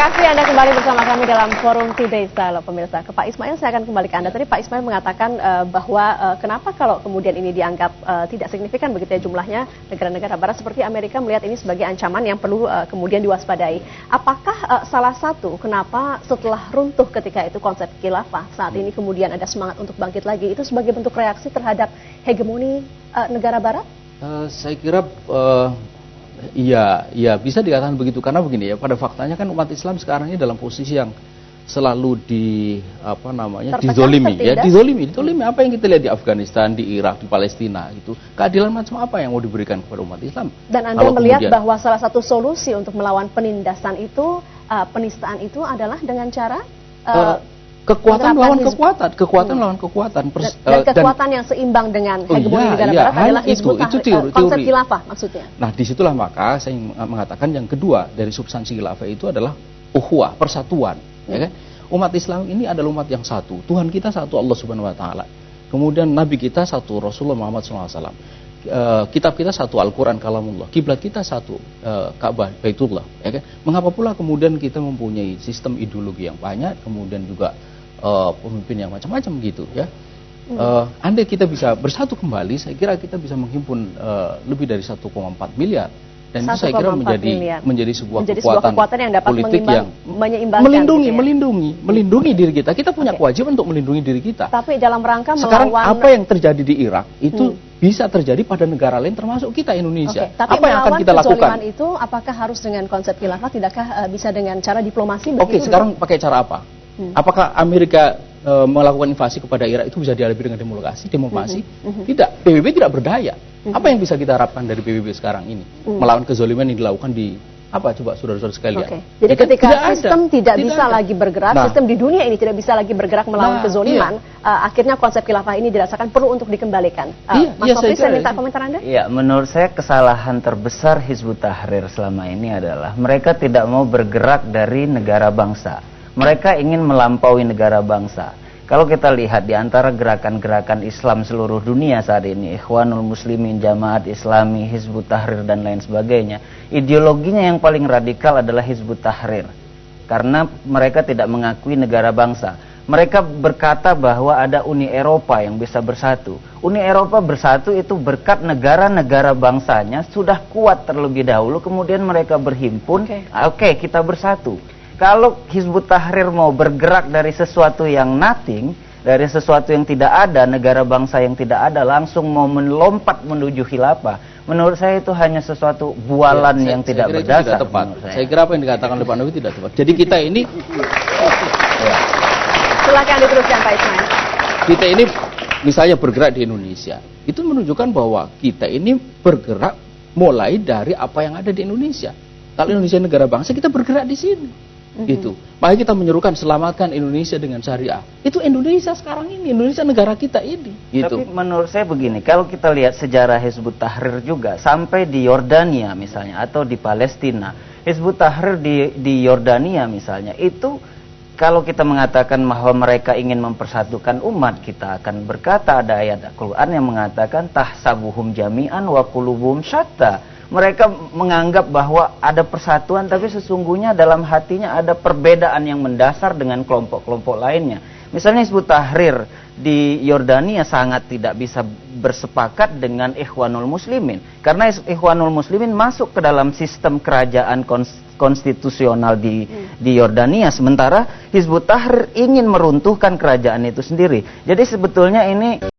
kasih Anda kembali bersama kami dalam Forum Today's Dialog, pemirsa. Ke Pak Ismail, saya akan kembali ke Anda. Tadi Pak Ismail mengatakan bahwa kenapa kalau kemudian ini dianggap tidak signifikan begitu ya jumlahnya, negara-negara barat seperti Amerika melihat ini sebagai ancaman yang perlu kemudian diwaspadai. Apakah salah satu kenapa setelah runtuh ketika itu konsep khilafah, saat ini kemudian ada semangat untuk bangkit lagi, itu sebagai bentuk reaksi terhadap hegemoni negara barat? Saya kira iya bisa dikatakan begitu, karena begini ya, pada faktanya kan umat Islam sekarang ini dalam posisi yang selalu dizolimi ya, dizolimi apa yang kita lihat di Afghanistan, di Irak, di Palestina itu, keadilan macam apa yang mau diberikan kepada umat Islam? Dan Anda melihat bahwa salah satu solusi untuk melawan penindasan itu, penistaan itu adalah dengan cara kekuatan lawan kekuatan, dan kekuatan yang seimbang dengan hegemoni negara barat adalah konsep khilafah maksudnya. Nah, disitulah maka saya mengatakan yang kedua dari substansi khilafah itu adalah ukhuwah, persatuan, ya kan? Umat Islam ini adalah umat yang satu. Tuhan kita satu, Allah Subhanahu wa taala. Kemudian nabi kita satu, Rasulullah Muhammad SAW. Kitab kita satu, Al-Quran kalamullah. Kiblat kita satu, Ka'bah, Baitullah, ya kan? Mengapa pula kemudian kita mempunyai sistem ideologi yang banyak, kemudian juga pemimpin yang macam-macam gitu ya. Andai kita bisa bersatu kembali, saya kira kita bisa menghimpun lebih dari 1,4 miliar. Dan itu saya kira menjadi sebuah kekuatan yang dapat politik yang melindungi diri kita. Kita punya kewajiban untuk melindungi diri kita. Tapi dalam rangka sekarang apa yang terjadi di Irak itu bisa terjadi pada negara lain termasuk kita Indonesia. Tapi apa yang akan kita lakukan? Itu apakah harus dengan konsep khilafah, tidakkah bisa dengan cara diplomasi? Sekarang pakai cara apa? Apakah Amerika melakukan invasi kepada Irak itu bisa dihadapi dengan diplomasi? Tidak. PBB tidak berdaya. Apa yang bisa kita harapkan dari PBB sekarang ini? Melawan kezoliman yang dilakukan di coba saudara-saudara sekalian. Jadi ketika sistem tidak bisa lagi bergerak, sistem di dunia ini tidak bisa lagi bergerak melawan kezoliman, akhirnya konsep khilafah ini dirasakan perlu untuk dikembalikan. Mas Sofri, saya minta komentar Anda. Iya, menurut saya kesalahan terbesar Hizbut Tahrir selama ini adalah mereka tidak mau bergerak dari negara bangsa. Mereka ingin melampaui negara bangsa. Kalau kita lihat di antara gerakan-gerakan Islam seluruh dunia saat ini, Ikhwanul Muslimin, Jamaat Islami, Hizbut Tahrir dan lain sebagainya, ideologinya yang paling radikal adalah Hizbut Tahrir. Karena mereka tidak mengakui negara bangsa. Mereka berkata bahwa ada Uni Eropa yang bisa bersatu. Uni Eropa bersatu itu berkat negara-negara bangsanya sudah kuat terlebih dahulu, kemudian mereka berhimpun, oke, kita bersatu. Kalau Hizbut Tahrir mau bergerak dari sesuatu yang nothing, dari sesuatu yang tidak ada, negara bangsa yang tidak ada, langsung mau melompat menuju khilafah, menurut saya itu hanya sesuatu bualan yang tidak berdasar. Saya kira apa yang dikatakan oleh Pak Novi tidak tepat. Jadi kita ini silakan diteruskan Pak Ismail. Kita ini misalnya bergerak di Indonesia, itu menunjukkan bahwa kita ini bergerak mulai dari apa yang ada di Indonesia. Kalau Indonesia negara bangsa, kita bergerak di sini. Gitu. Makanya kita menyerukan selamatkan Indonesia dengan syariah. Itu Indonesia sekarang ini, Indonesia negara kita ini. Gitu. Tapi menurut saya begini, kalau kita lihat sejarah Hizbut Tahrir juga sampai di Yordania misalnya atau di Palestina, Hizbut Tahrir di Yordania misalnya itu kalau kita mengatakan bahwa mereka ingin mempersatukan umat, kita akan berkata ada ayat Al-Quran yang mengatakan tahsabuhum jami'an wa qulubuhum syatta. Mereka menganggap bahwa ada persatuan, tapi sesungguhnya dalam hatinya ada perbedaan yang mendasar dengan kelompok-kelompok lainnya. Misalnya Hizbut Tahrir di Yordania sangat tidak bisa bersepakat dengan Ikhwanul Muslimin. Karena Ikhwanul Muslimin masuk ke dalam sistem kerajaan konstitusional di Yordania. Sementara Hizbut Tahrir ingin meruntuhkan kerajaan itu sendiri. Jadi sebetulnya ini